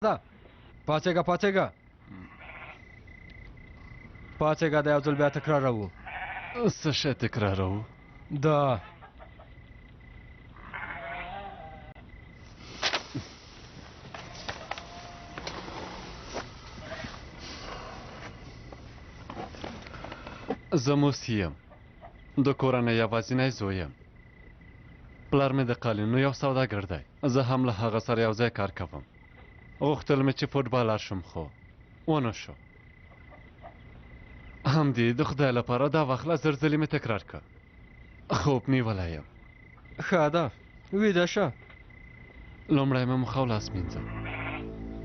دا پاڅېږه پاڅېږه پاڅېږه دا یو ځل بیا تکراروو. څه شی تکراروو؟ دا زه موسی یم، د کورنۍ یوازینی زوی یم. پلار مې د قالینو یو سوداګر دی. زه هم له هغه سره یو ځای کار کوم. غوښتل مې چې فوټبالر شم خو ونه شو. همدې د خدای لپاره دا وخت له زر ځلې مې تکرار کړ. خوب نیولی یم. ښه ده ویده شه. لومړی مې مخ او لاس مینځم.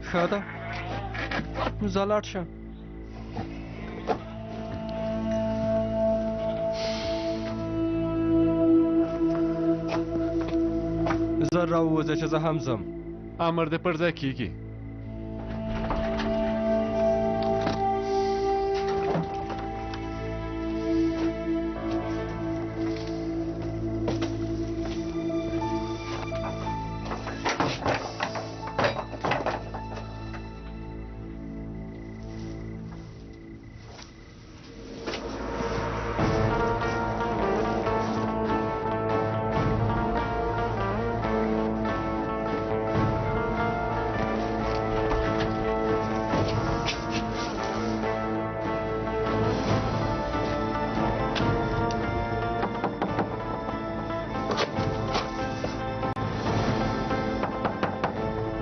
ښه ده ځه لاړ شه. زر راووځه چې زه هم ځم. امر دې پر ځای کیږي.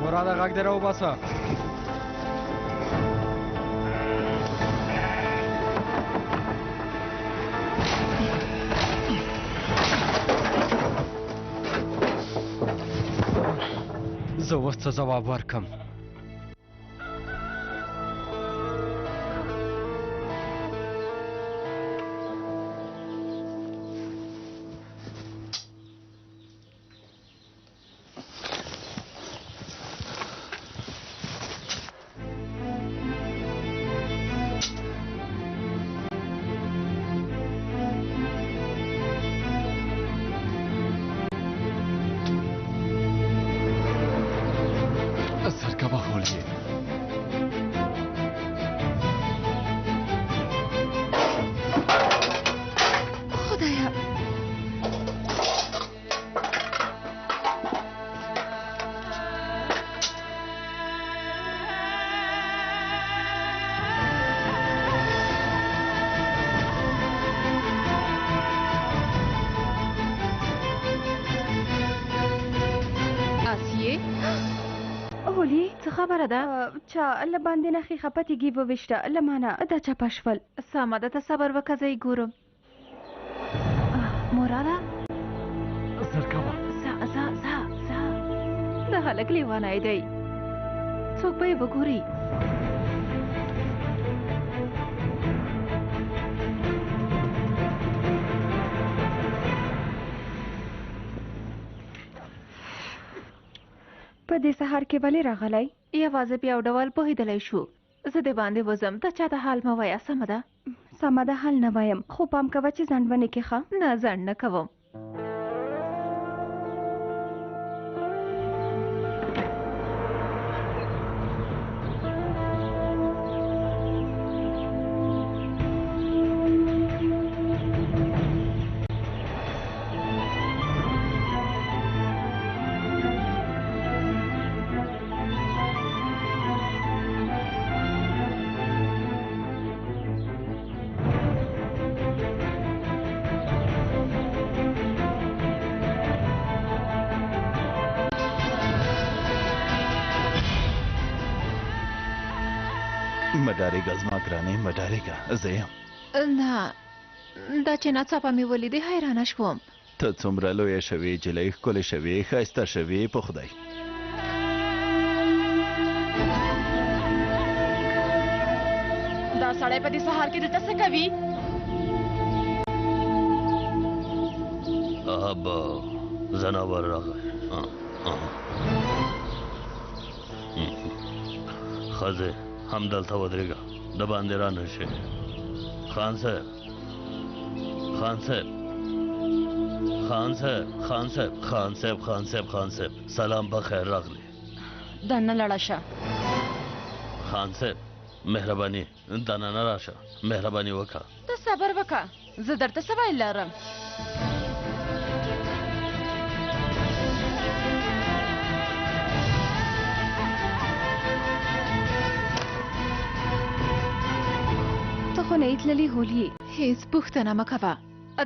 مراده غږ دې راوباسه. زه اوس څه ځواب ورکړم؟ خبره ده چا له باندې نه خې خپتېږي وویشته له مانه دا چپه شول. سمه ده ته صبر وکړه زه یې ګورم. مراده زر کوه ځه دا هلک لیونی دی. څوک به یې وګوري. په دې سهار کې ولې راغلی؟ یوازې په یو ډول پوهېدلی شو. زه د باندې وځم ته چاته حال مه وایه. سمه ده سمه ده حال نه وایم خو پام کوه چې ځنډ ونه کړې. ښه نه ځنډ نه کوم. مډارېږه زما ګرانې مډارېږه. زه یم نه دا چې ناڅاپه مې ولیدې حیرانه شوم. ته څومره لویه شوې جلۍ ښکلې شوې ښایسته شوې په خدای. دا سړی په دې سهار کې دلته څه کوي؟ ابا زناور راغی. ښځې همدلته ودرېږه د باندې را نه شي. خان صاحب خان صاحب خان صاحب خان صاحب خان صاحب خان صاحب خان صاحب سلام په خیر راغلی. دننه لاړه شه. خان صاحب مهرباني دننه راشه مهرباني وکړه ته صبر وکړه زه درته څه ویل لرم ته خو نه یې تللې هولي هېڅ پوښتنه مه کوه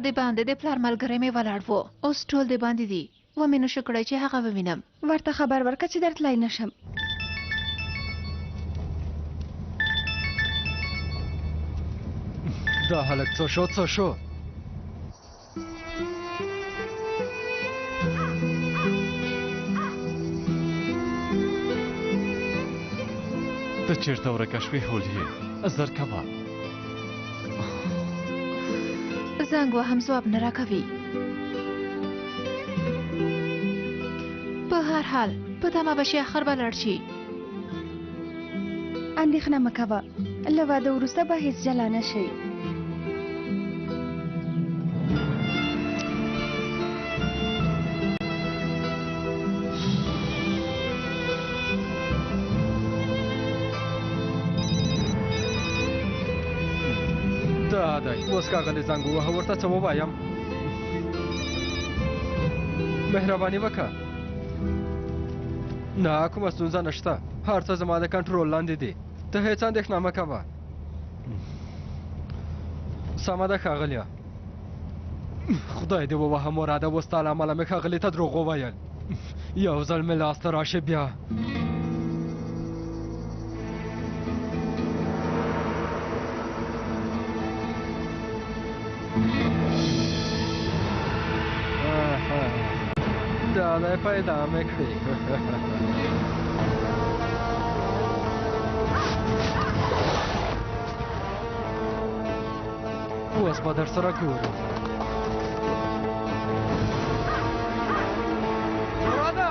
د باندې د پلار ملګری مې ولاړ و اوس ټول د باندې دي ومې نشو کړی چې هغه ووینم ورته خبر ورکړه چې درتلی نشم دا هلک څه شو څه شو ته چیرته ورکه شوې هولیې زر کوه زنګ وهم ځواب نه راکوي په هر حال په تمه به شي اخر به لاړ شي اندېښنه مه کوه له واده وروسته به هېڅ جلا نه شي دا دی اوس ښاغلی زنګ ووهه ورته څه ووایم مهرباني وکړه نه کومه ستونزه نشته هر څه زما د کنټرول لاندې دي ته هېڅ اندېښنه مه کوه سمه ده ښاغلیه خدای دې ووهه مراده اوس ستا له امله مې ښاغلي ته دروغ وویل یو ځل مې لاسته راشي بیا دا دی پیدا مې کړې اوس به در سره ګورو مراده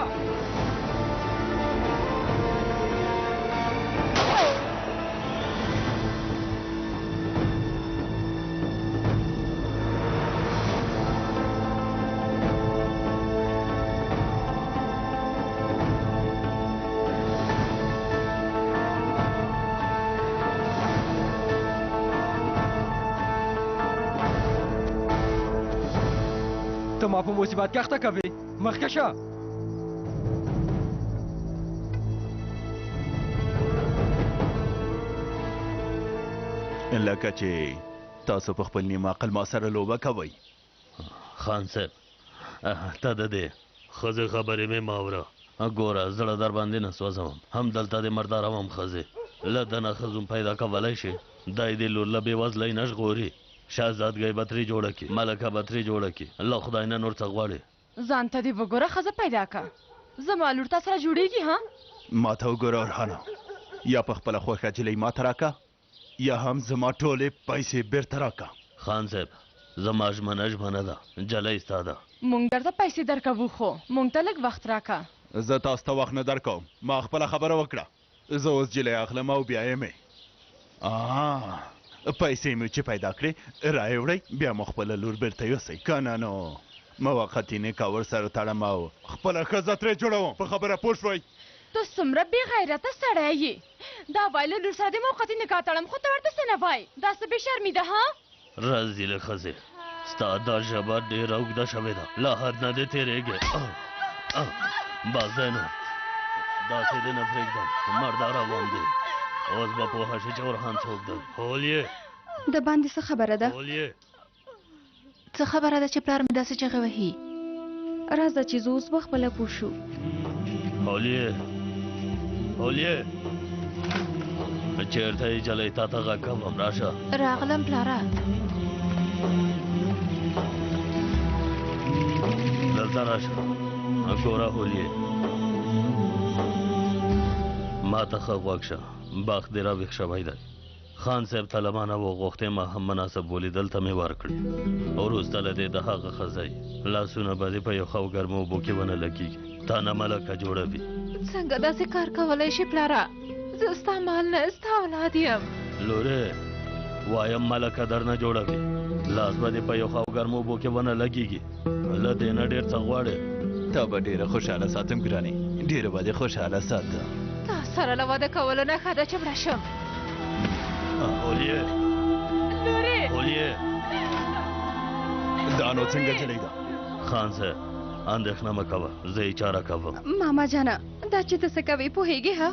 ته ما په مصیبت کې اخته کوې مخکې شه لکه چې تاسو په خپل نیم عقل ما سره لوبه کوئ خان صاحب ته د دې ښځې خبرې مې مه اوره ګوره زړه در باندې نه سوځوم هم دلته د مرداروم ښځې له دنه ښځو پیدا کولی شي دی د لور له بېوزلۍ نه ژغوري شهزادګۍ به ترې جوړه کړي ملکه به ترې جوړه کړي له خدای نه نور څه غواړي ځان ته دې وګوره ښځه پیدا کړه زما لور تا سره جوړېږي ها ما ته وګوره ارحانه یا په خپله خوښه جلۍ ما ته راکړه یا هم زما ټولې پیسې بیرته راکړه خان صاحب زما ژمنه ده جلۍ ستا ده مونږ درته پیسې درکوو خو مونږ ته لږ وخت راکړه زه تاسو ته وخت نه درکوم ما خپله خبره وکړه زه اوس جلۍ اخلم او بیا یې مې پیسې مې چې پیدا کړې رایې وړئ بیا مو خپله لور بیرته یوسئ که نه نو موقتي نکاح ورسره تړم او خپله ښځه ترې جوړوم په خبره پوه شوئ ته څومره بې غیرته سړی یې دا وایي له لور سره د موقتي نکاح تړم خو ته ورته څه نه وایې دا څه بې شرمي ده ها رزیله ښځې ستا دا ژبه ډېره اوږده شوې ده له حد نه دې تېرېږې بس دی نو داسې دې نه پرېږدم مرداره وم دی اوس به پوهه شي چې ورحان څوک دی هولیې د باندې څه خبره ده هولیې څه خبره ده چې پلار مې داسې چغې وهي راځه چې زه اوس به خپله پوه شو هولیې هولیې چېرته یې جلۍ تا ته غږ کوم راشه راغلم پلاره دلته راشه ګوره هولیې ما ته ښه غوږ شه باغ دې راویښ شوی دی خان صاحب ته له ما نه وغوښتې ما هم مناسب ولیدل ته مې ورکړي وروسته له دې د هغه ښځی لاسونه به دې په یو ښه او ګرمو اوبو کې ونه لګېږي تا نه ملکه جوړوي څنګه داسې کار کولی شي پلاره زه ستا مال نه ستا اولاد یم لورې وایم ملکه درنه جوړوي لاس به دې په یو ښه او ګرمو اوبو کې ونه لګېږي له دې نه ډېر څه غواړې تا به ډېره خوشحاله ساتم ګرانې ډېره به دې خوشحاله ساتم تاسو سره له واده کولو نه ښه ده چې مړه شم. هولیه لورې هولیه دا نو څنګه جلۍ ده؟ خان صاحب اندېښنه مه کوه زه یې چاره کوم. ماما جانه دا چې ته څه کوې پوهېږې ها؟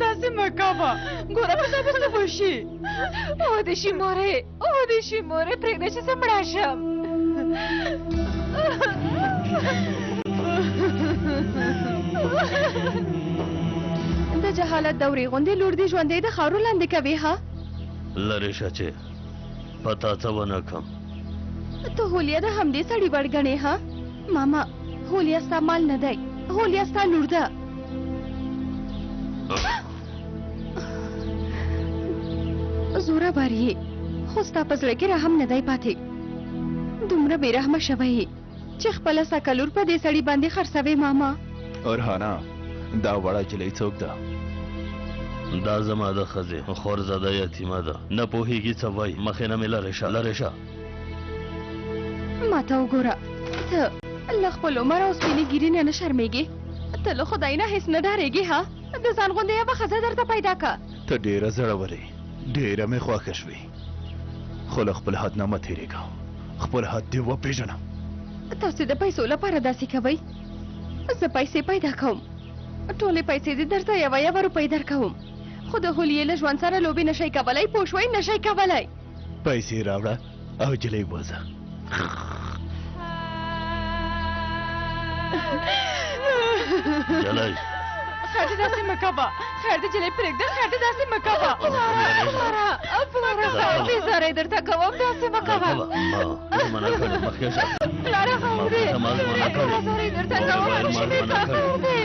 داسې مه کوه ګوره په تا به څه وشي. ودې شي مورې ودې شي مورې پرېږده چې زه مړه شم. د جهالت دورې غوندې لور دې ژوندی د خاورو لاندې کوې ها؟ لرې شه چې په تا څه ونه کړم. ته هولیا د همدې سړي وړ ګڼې ها؟ ماما هولیا ستا مال نه دی، هولیا ستا لور ده. زوره بار یې خو ستا په زړه کې رحم نه دی پاتې. دومره بې رحمه شوی یې چې خپله سکه لور په دې سړي باندې خرڅوې ماما. ارهانا دا وړه جلۍ څوک ده؟ دا زما د ښځې خورزده یتیمه ده نه پوهېږي څه وایي. مخې نه مې لرې شه لرې شه. ما ته وګوره ته له خپل عمر او سپینې ګیرې نه نه شرمېږې؟ ته له خدای نه هېڅ نه ډارېږې ها؟ د ځان غوندې یوه ښځه درته پیدا که. ته ډېره زړورې ډېره مې خوښه شوې خو له خپل حد نه مه تېرېږه. خپل حد دې وپېژنه. تاسو د پیسو لپاره داسې کوئ؟ زه پیسې پیدا کوم، ټولې پیسې دې درته یوه یوه روپۍ درکوم، خو د هولیې له ژوند سره لوبې نشئ کولی. پوه شوئ؟ نشئ کولی. پیسې راوړه او جلۍ وځه. جلۍ خیر دې داسې مه کوه، خیر دې جلۍ پرېږده، خیر دې داسې مه کوه. پلاره خیر دې زارۍ درته کوم، داسې مه کوه. ما منع کړې مخکې شه. پلاره خیر دې زارۍ درته کوم، خوشي دې کا خیر دې.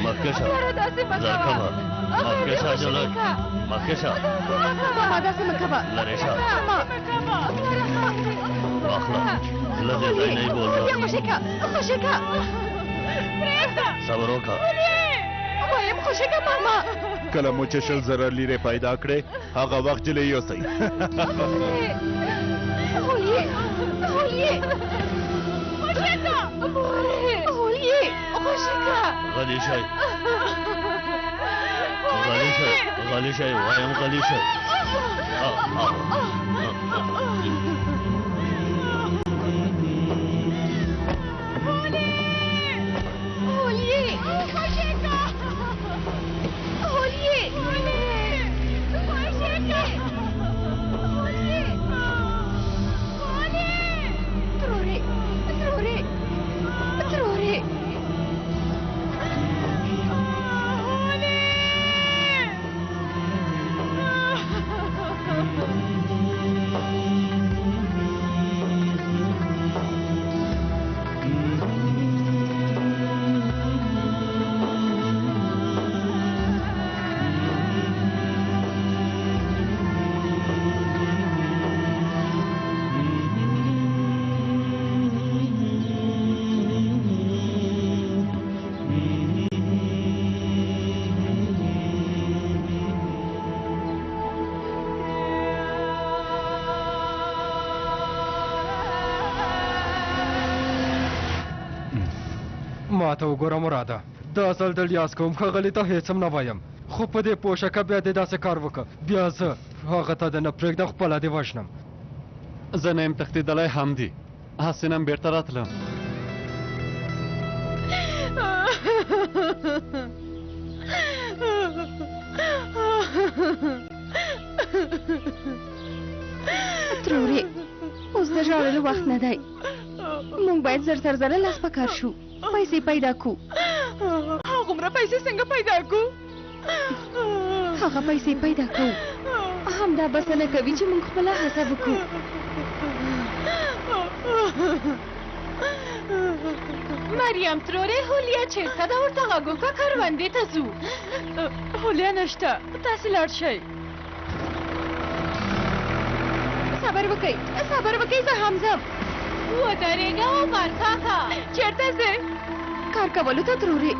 مخکې شه پلاره داسې مه ځه کوه. کوه مخکې شه جلۍ مخکې شه. ماما داسې مه کوه. لرې شه واخله له دې ځای نه یې بیا بوځه. خوشي که خوشي که صبر وکړه. وایم خوشي که ماما. کله مو چې 100 زره لیرې پیدا کړې هغه وخت جلۍ یوسئ. هولیې هولیې خوشي که هولیې خوشي که. غلی شئ غلی شئ غلی شئ وایم غلی شئ. ما ته وګوره مراده، د اصل دل یاز کوم ښاغلي ته هېڅ هم نه وایم، خو په دې پوه شه که بیا دې داسې کار وکړه بیا زه هغه ته د نه پرېږدم خپله دې وژنم. زه نه یم تښتېدلی همدي هسې نن بېرته راتلم. ترورې اوس د ژړلو وخت نه دی، موږ باید زر زر زره لاس په کار شو، پیسې پیدا کړو. هغومره پیسې څنګه پیدا کړو؟ هغه پیسې پیدا کوو، همدا بسنه کوي چې موږ خپله هڅه وکړو. مریم ترورې هولیا چېرته ده؟ ورته غږ وکړه کروندې ته ځو. هولیا نشته، تاسې لاړ شئ. صبر وکئ زه هم ځم ودرېږه عمر کاکا چېرته ځې کار کولو ته ترورې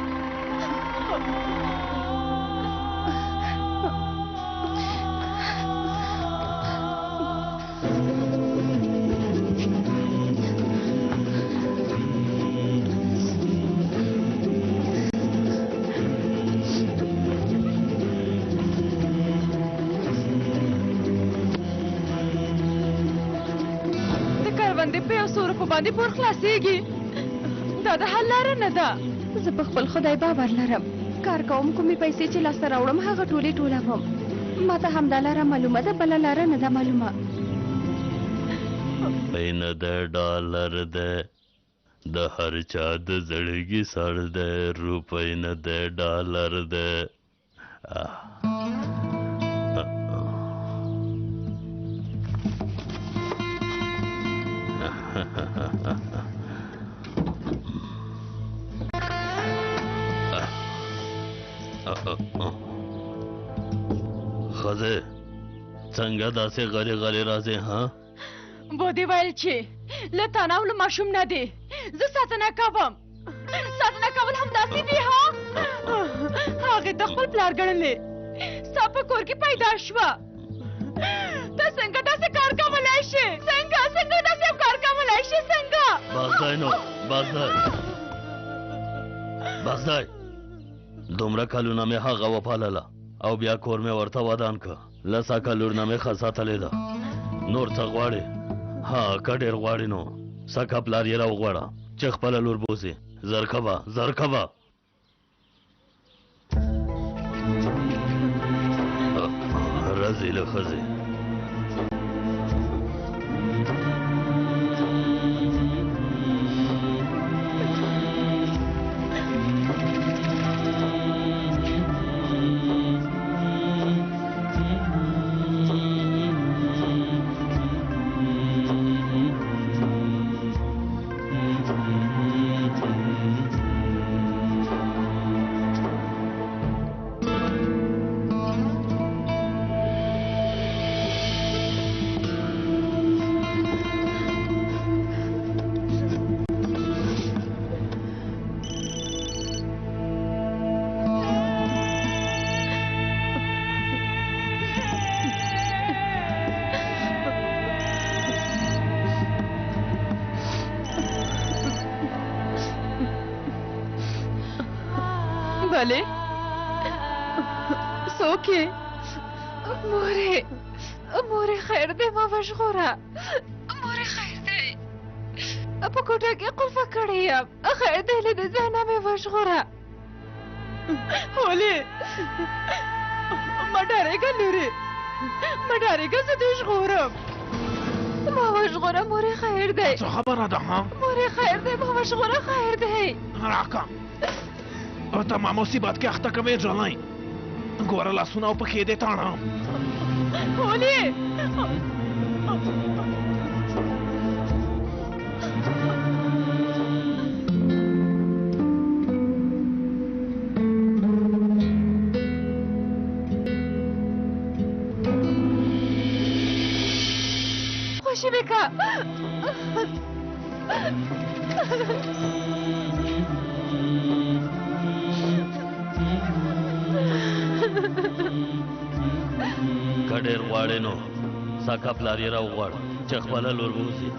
باندې پور خلاصېږي دا د حل لاره نه ده زه په خپل خدای باور لرم کار کوم کومې پیسې چې لاسته راوړم هغه ټولې ټولوم ما ته همدا لاره معلومه ده بله لاره نه ده معلومه مینه د ډالر ده د هر چا د زړګي سر ده روپۍ نه د ډالر ده خزه څنګه داسې غلې غلې راځې ها بو دې ویل چې له تناو له ماشوم نه دی زه ساتنه کوم ساتنه کول همداسې دي ها هغې د خپل پلار ګڼلې ستا په کور کې پیدا شوه ته څنګه داسې کار کولی شې څنګه داسې کار کولی شې څنګه بس دی نو بس دی دومره کلونه مې هغه وپالله او بیا کور مې ورته ودان که لسه کلونه مې ښه ساتلې ده نور څه غواړې ها که ډېر غواړې نو سکه پلار یې راوغواړه چې خپله لور بوسي زر کوه رزیله ښځې بله څوک یې مورې خیر دی ما وژغوره مورې خیر دی په کوټه کې قلفه کړې یم خیر دی له دې ځای نه مې وژغوره هولې مه ډارېږه لورې مه ډارېږه زه دې ژغورم ما وژغوره مورې خیر دی څه خبره ده ها مورې خیر دی ما وژغوره خیر دی راکه او ته ما مصیبت کې اخته کوې جلۍ ګوره لاسونه او پښې دې تاړه هولې خوشی بکا که ډېر غواړې نو ساکه پلار یې راوغواړه چې خپله لور بوسي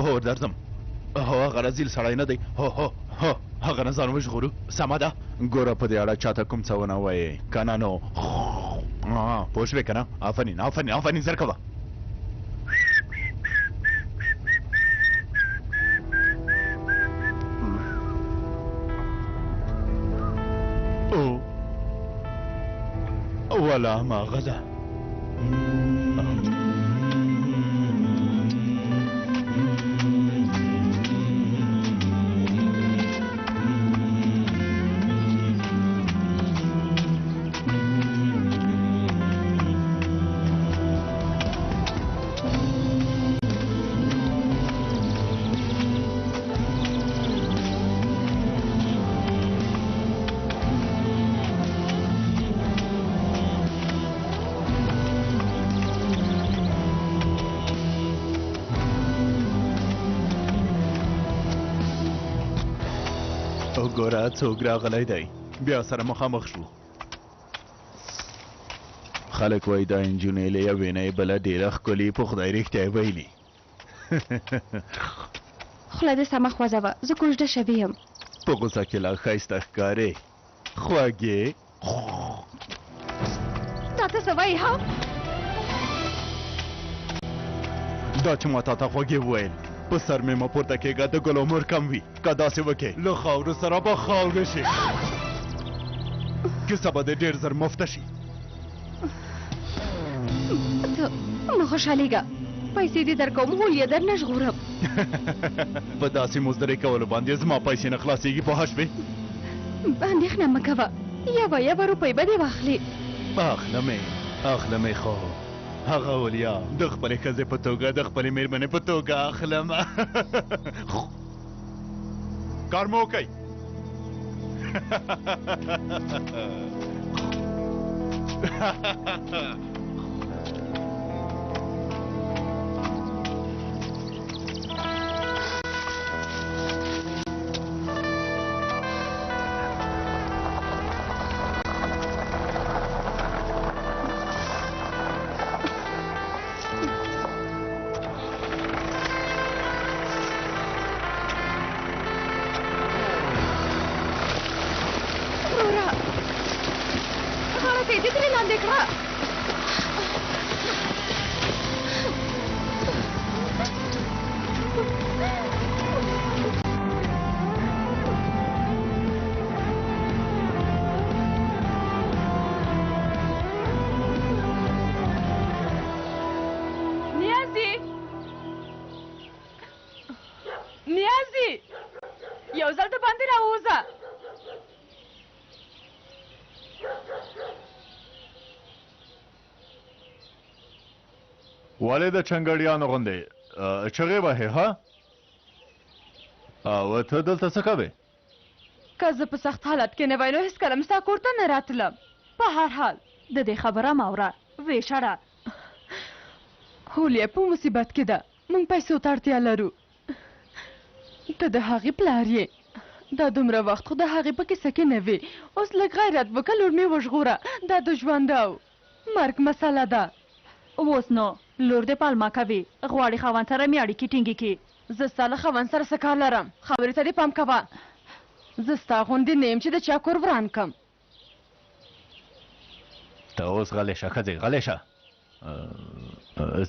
هو درځم هغه رزیل سړی نه دی هغه نه ځان وژغورو سمه ده ګوره په دې اړه چاته کوم څه ونه وایې که نه نو پوه شوې که نه آفرین زر کوه ولا ما غدا وګوره څوک راغلی دی بیا سره مخامخ شو خلک وایي دا نجونې له یوې نه یې بله ډېره ښکلي په خدای رښتیا یې ویلي خوله دې سمه خوځوه زه کوژده شوې یم په غوسه کې لا ښایسته ښکارې خوږې دا ته څه وایې ها دا چې ما تا ته خوږې وویل په سر مې مه پورته کېږه د ګل عمر کم وي که داسې وکې له خاورو سره به خاوره شي کیسه به دې ډېر زر مفته شي ته مه خوشحالېږه پیسې دې درکوم هولیه در نه ژغورم په داسې مزدرۍ کولو باندې زما پیسې نه خلاصېږي پوه شوې اندېښنه مه کوه یوه روپۍ به دې واخلې اخلمې خو هغه اولیا د خپلې ښځې په توګه د خپلې مېرمنې په توګه اخلم کار مو وکئ ولې د چنګړیانو غوندې چغې وهې ها او ته دلته څه کوې که زه په سخت حالت کې نه وای نو هېڅکله مې ستا کور ته نه راتلم په هر حال د دې خبره مه اوره ویې شړه هولیه په مصیبت کې ده موږ پیسو ته اړتیا لرو ته د هغې پلار یې دا دومره وخت خو د هغې په کیسه کې نه وې اوس لږ غیرت وکړه لور مې وژغوره دا د ژوند او مرګ مسله ده اوس نو لور دې پالما کوي غواړي خاوند سره مې اړیکې ټینګې کړي زه ستا له خاوند سره څه کار لرم خبرې ته دې پام کوه زه ستا غوندې نه یم چې د چا کور وران کړم ته اوس غلی شه ښځې غلی شه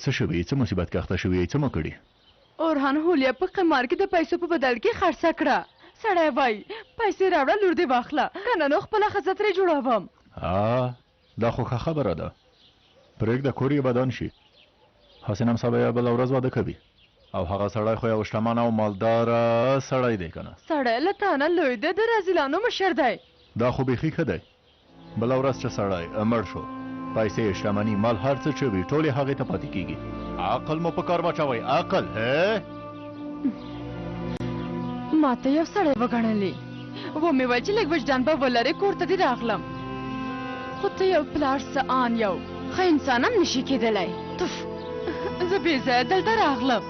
څه شوي څه مصیبت کې اخته شوي څه مو کړي اورهان هولیه په قمار کې د پیسو په بدل کې خرڅه کړه سړی وایي پیسې راوړه لور دې واخله که نه نو خپله ښځه ترې جوړوم دا خو ښه خبره ده پرېږده کور یې بدان شي حسینم صاحب یې بله ورځ واده کوي او هغه سړی خو یو شتمن او مالداره سړی دی که نه سړی له تا نه لوی دی د رازیلانو مشر دی دا خو بیخي ښه دی بله ورځ چې سړی مړ شو پیسې شتمني مال هر څه چې وي ټول یې هغې ته پاتې کېږي عقل مو په کار واچوئ عقل ما ته یو سړی وګڼلې ومې ویل چې لږ وجدان به ولرې کور ته دې راغلم خو ته یو پلار څه آن یو ښه انسان هم نشي کېدلی تف زه بې ځایه دلته راغلم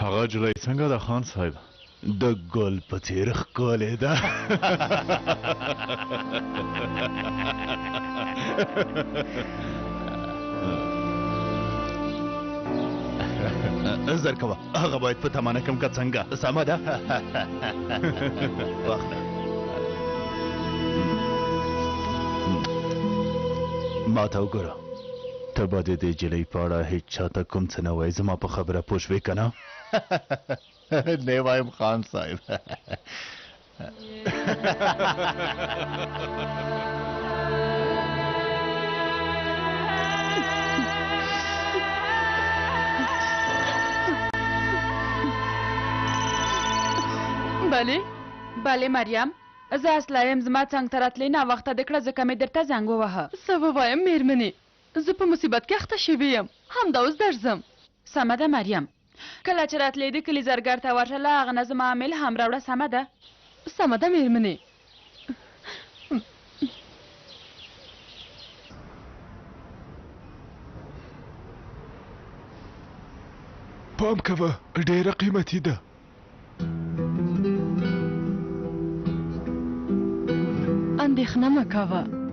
هغه جلۍ څنګه ده خان صاحب د ګل په څېر ښکلې ده زر کوه هغه باید په تمانه کم که څنګه سمه ده واخله ما ته وګوره ته به د دې جلۍ په اړه هېڅ چاته کوم څه نه وایې زما په خبره پوه شوې که نه نه وایم خان صاحب بله بله مریم زه اصلا یم زما څنګ ته راتلې ناوخته دې کړه ځکه مې درته زنګ ووهه څه ووایم مېرمنې زه په مصیبت کې اخته شوې یم همدا اوس درځم سمه ده مریم کله چې راتلې د کلي زرګر ته ورشه له هغه نه زما عامل هم راوړه سمه ده سمه ده مېرمنې پام کوه ډیره قیمتي ده اندېښنه مه کوه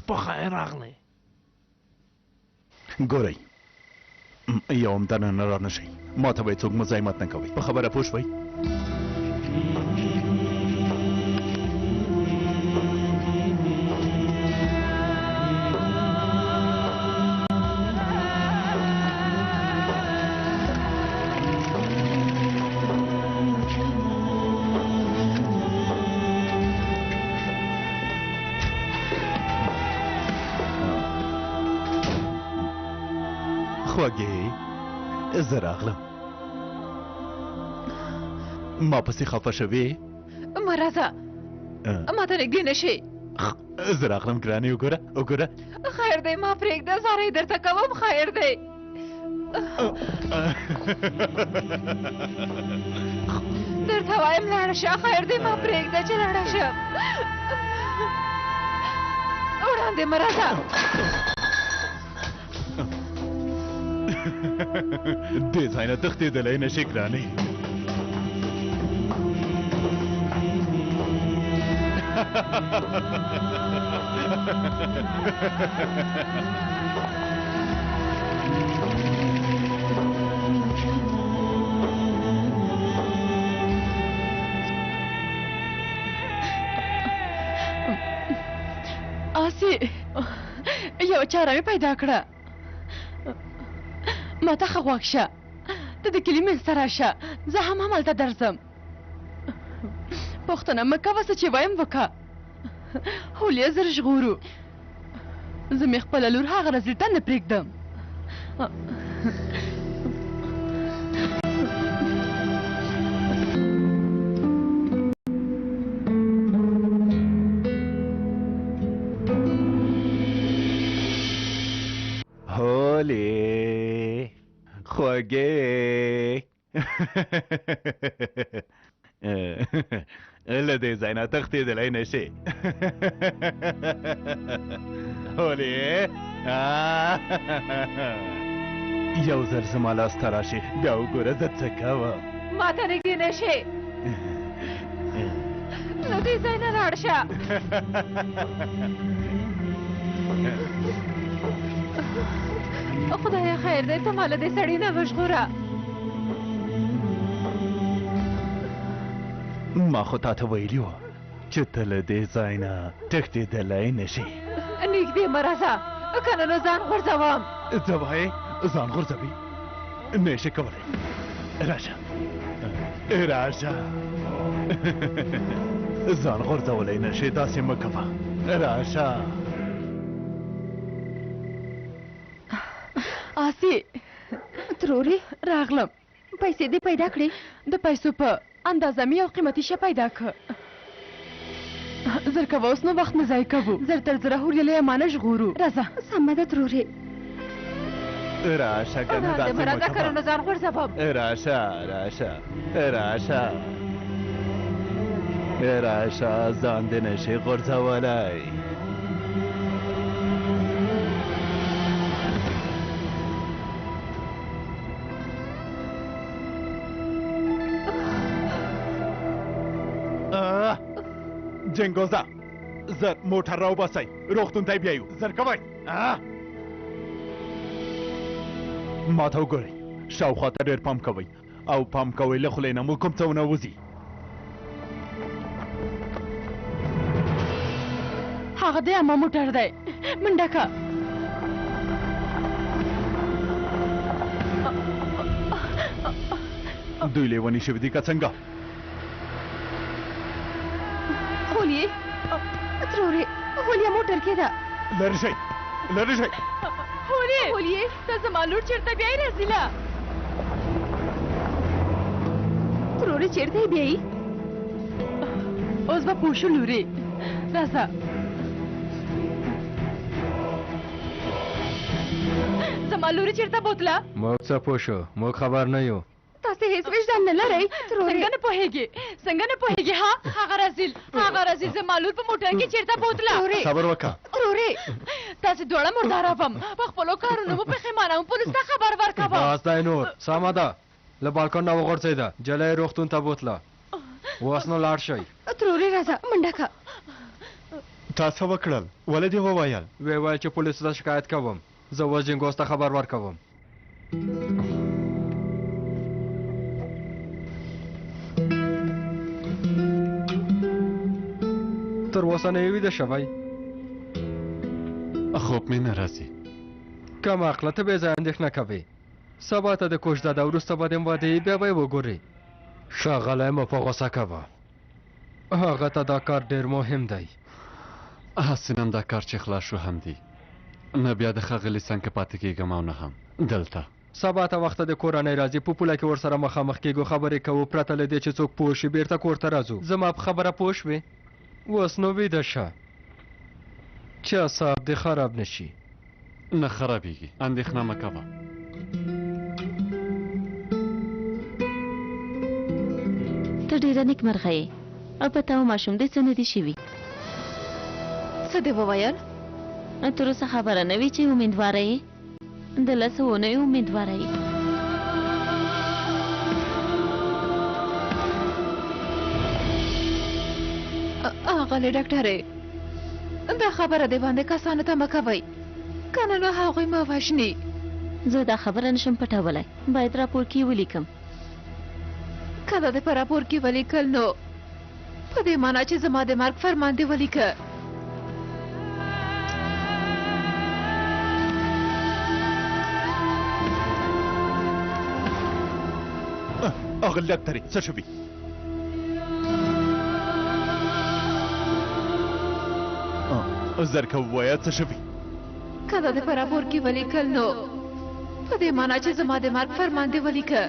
بخیر راغلی ګورئ یو هم دننه را نشئ ما ته باید څوک مزاحمت نه کوئ په خبره پوه شوئ خوږې زه راغلم ما پسې خفه شوې مه راځه ما ته نږدې نه شي زه راغلم ګرانې وګوره وګوره خیر دی ما پرېږده زارۍ درته کوم خیر دی درته وایم لاړه شه خیر دی ما پرېږده چې لاړه شه وړاندې مه راځه دې ځای نه تښتېدلی نه شي ګرانې آسي یو چاره مې پیدا کړه ما ته ښه غوږ شه ته د کلي منځ ته راشه زه هم همالته درځم پوښتنه مه کوه څه چې وایم وکړه هولیا زر ژغورو زه مې خپله لور هغه رزیل ته نه پرېږدم هولې خوږې له دې ځای نه تښتېدلی نه شي هولې یو ځل زما لاس ته راشي بیا وګوره زه څه کوم ما ته نږدې نه شي له دې ځای نه لاړ شه خدایا خیر دی ته ما له دې سړي نه وژغوره ما خو تا ته ویلي وه چې ته له دې ځای نه تښتېدلی نه شي نږدې مه راځه که نه نو ځان غورځوم څه وایې ځان غورځوي نه یې شي کولی راشه راشه ځان غورځولی نه شي داسې مه کوه راشه آسي ترورې راغلم پیسې دې پیدا کړې د پیسو په اندازه مې یو قیمتي شی پیدا کړ زر کوه اوس نو وخت نه ضایع کوو زر تر زره هوریه له یمانه ژغورو راځه سمه ده ترورې راشه که نه داسې مه راځه که نه ځان غورځوم راشه راشه راشه راشه ځان دې نشي غورځولی جنګوزه زر موټر راوباسئ روغتون ته یې بیایو زر کوئ ما ته وګورئ شاوخوا ته ډېر پام کوئ او پام کوئ له خولې نه مو کوم څه ونه وځي هغه د اما موټر دی منډه که دوی لیونی شوي دي که څنګه؟ هولي تروري هولي موټر کې ده. لرې شئ لرې شئ. هولي ته زما لور چېرته بیایي رزیله؟ تروري چیرته بیایي؟ اوس به پوه شو لورې راځه زما لورې چېرته بوتله؟ موږ څه پوه شو موږ خبر نه یو. تاسې هیڅ وجدان نه لرئ تروري؟ څنګه نه پوهېږې څنګه نه پوهېږې ها هغه رزیل زما لور په موټر کې چېرته بوتله؟ صبر وکړه تروري تاسې دواړه مرداره وم په خپلو کارونو مو پښېمانه وم پولیس ته خبر ورکوم بس دی نور سمه ده له بالکن نه وغورځېده جلی روغتون ته بوتله اوس نو لاړ شئ. تروري راځه منډه که. تا څه وکړل؟ ولې دې وویل؟ ویې ویل چې پولیسو ته شکایت کوم زه اوس جنګوس ته خبر ورکوم. تر اوسه نه یې ویده شوی؟ خوب مې نه راځي. کم عقله ته بې ځایه اندېښنه کوې. سبا ته د کوژدده وروسته به دې واده بیا به یې وګورې. ښاغلی مه په غوسه کوه هغه ته دا کار ډېر مهم دی. هسې نن دا کار چې خلاص شو هم دی نه بیا د ښاغلي څنګ کې پاتې کېږم او نه هم دلته. سبا ته وخته د کورنۍ راځي په پوله کې ورسره مخامخ کېږو خبرې کوو پرته له دې چې څوک پوه شي بېرته کور ته راځو. زما په خبره پوه شوې؟ اوس نو ویده شه چې اعصاب دې خراب نه شي. نه خرابېږي اندېښنه مه کوه. ته ډېره نیکمرغه یې او په تا و ماشوم دې څه نه دي شوي؟ څه دې وویل؟ تر اوسه خبره نه وي چې امیدواره یې د لسو اونیو امیدواره یې. اغلې ډاکټرې دا خبره دې باندې کسانو ته مه کوئ کنه نو هغوی مه وژني. زه دا خبره نشم پټولی باید راپور کې ولیکم. کله دې په راپور کې ولیکل نو په دې معنا چې زما د مرګ فرمان دې ولیکه. اغلې ډاکټرې څه شوي؟ زرکه ووایه څه شوي؟ کله دې په راپور کې ولیکل نو په دې معنا چې زما د مرګ فرمان دې ولیکه.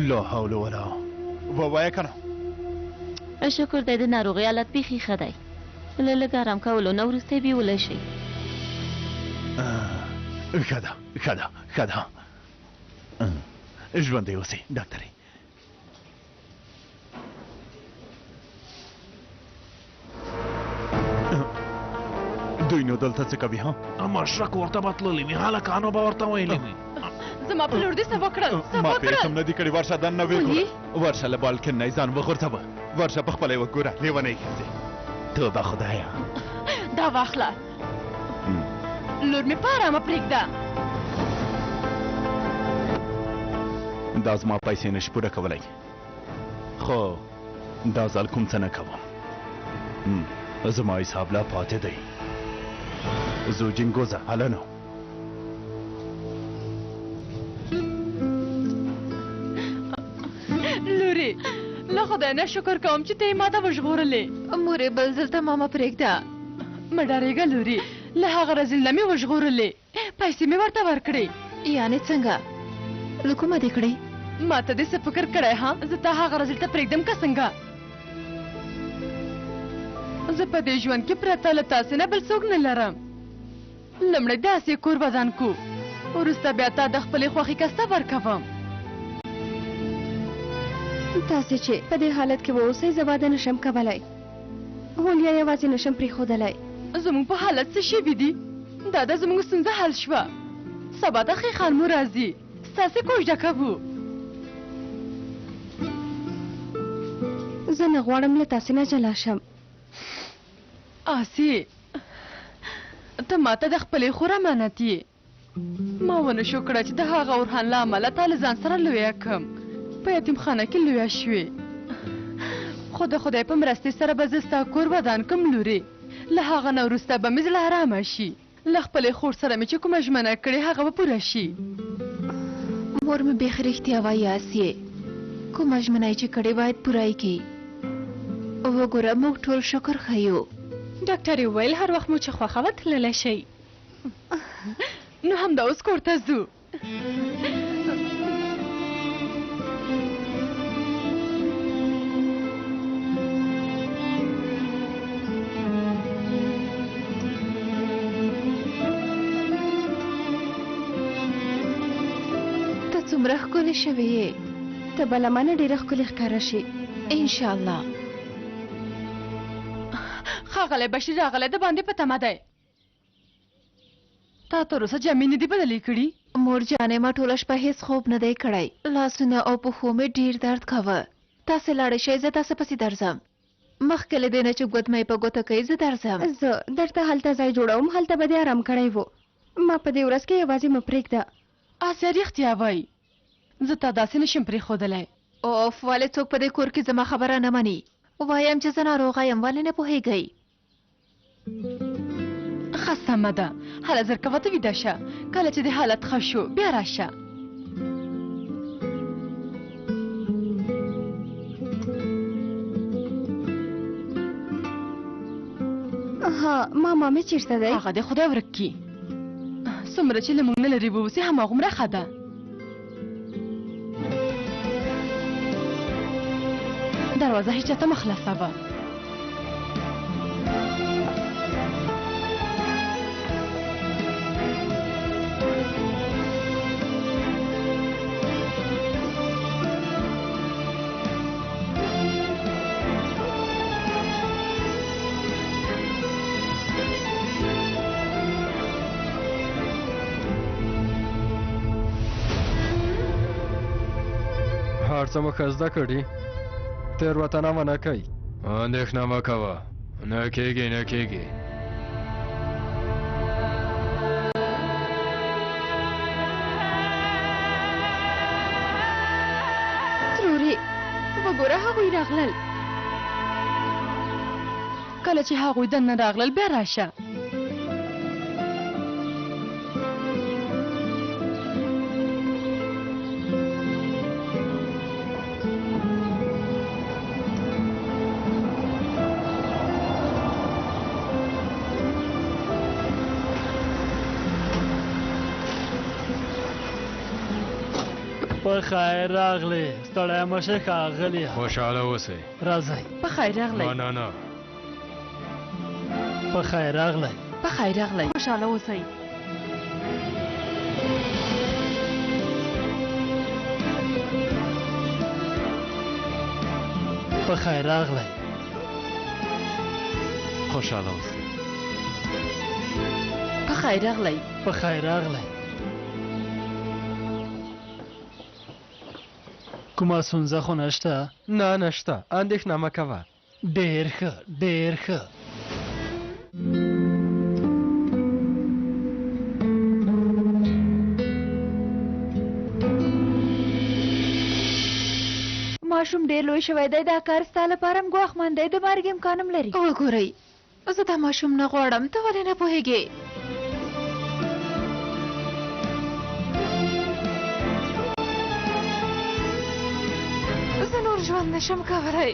لا حول ولا ووایه که نه. شکر دی د ناروغۍ حالت بیخي ښه دی له لږ ارام کولو نه وروسته یې بیولی شئ. ښه ده ښه ده ښه ده ژوندی اوسئ ډاکټرې. دوی نو دلته څه کوي ها؟ مشرک ورته به تللي وي هلکانو به ورته ویلي وي. زما په لور دې څه وکړل ما پرې کوم نه دي کړي. ورشه دننه وګوره ورشه له بالکن نه یې ځان وغورځوه ورشه په خپله یې وګوره لیونۍ ښځې. توبه خدایه دا واخله لور مې په ارامه پرېږده. دا زما پیسې نشي پوره کولی خو دا ځل کوم څه نه کوم. زما حساب لا پاتې دی. زو جنګوزه هلنو لورې له خدای نه شکر کوم چې ته یې ما ته وژغورلې. مورې بل ځل ته ما مه پرېږده. مه ډارېږه لورې له هغه رزیل نه مې وژغورلې پیسې مې ورته ورکړې. یعنې څنګه له کومه دې کړې؟ ما ته دې څه فکر کړی ها زه تا هغه رزیل ته پرېږدم که څنګه؟ زه په دې ژوند کې پرته له تاسې نه بل څوک نه لرم. لومړی داسې کور ودان کو وروسته بیا تا د خپلې خوښې کس ته ورکوم. تاسې چې په دې حالت کې واوسئ زه واده نشم کولی. هولیا یوازې نشم پرېښودلی. زموږ په حالت څه شوي دي دا د زموږ ستونزه حل شوه. سبا ته ښې خان مو راځي ستاسې کوژده کوو. زه نه غواړم له تاسې نه جلا شم. آسي ته ماته د خپلې خور امانت یې. ما ونه شو کړه چې د هغه اورحان له امله تا له ځان سره لویه کړم. په یتیم خانه کې لویه شوې خو د خدای په مرستې سره به زه ستا کور ودان کم لورې. له هغه نه وروسته به مې زړه ارامه شي. له خپلې خور سره مې چې کومه ژمنه کړې هغه به پوره شي. مور مې بیخي رښتیا وایي آسیې. کومه ژمنه یې چې کړې باید پوره یې کړي. وګوره موږ ټول شکر ښیو. ډاکټر یې وویل هر وخت مو چې خوښوه تللی شئ. نو همدا اوس کور ته ځو. ته څومره ښکلې شوې یې. ته به له مانه ډېره ښکلې ښکاره شي انشاءالله. ښاغلی بشیر راغلی د باندې په تمه دی. تا تر اوسه جامې نه دي بدلې کړي؟ مور جانې ما ټوله شپه هېڅ خوب نه دی کړی. لاسونه او پښو مې ډېر درد کاوه. تاسې لاړې شئ زه تاسې پسې درځم. مخکې له دې نه چې ګوتمۍ په ګوته کوي زه درځم. زه درته هلته ځای جوړوم. هلته به دې آرام کړی و. ما په دې ورځ کې یوازې مه پرېږده. آسیا رښتیا وایي. زه تا داسې نشم پرېښودلی. اوف ولې څوک په دې کور کې زما خبره نه مني. وایم چې زه ناروغه یم ولې نه پوهېږئ. ښه سمه ده. هله زر کوه ته ویده شه. کله چې د حالت ښه شو بیا راشه. ها ماما مې چېرته دی؟ هغه دې خدای ورک کړي. څومره چې له موږ نه لرې ووسي هماغومره ښه ده. دروازه هیچ چاته مه خلاصوه. هر څه مو ښه زده کړي. تېروتنه مه نه کوئ. اندېښنه مه کوه. نه کېږي نه کېږي. ترورې وګوره هغوی راغلل. کله چې هغوی دننه راغلل بیا راشه. په خیر راغلی. ستړی مه شې ښاغلیه. خوشحاله اوسئ. راځئ. په خیر راغلی. نه په خیر راغلی. په خیر راغلی. خوشحاله اوسئ. په خیر راغلی. خوشحاله اوسئ. په خیر راغلی. په خیر راغلی. کومه ستونزه خو نشته؟ نه نشته. اندېښنه مه کوه. ډېر ښه ډېر ښه. ماشوم ډېر لوی شوی دی. دا کار ستا لپاره هم ګواښمن دی. د مرګ امکان هم لري. وګورئ زه دا ماشوم نه غواړم. ته ولې نه پوهېږې؟ زه نور ژوند نشم کولی.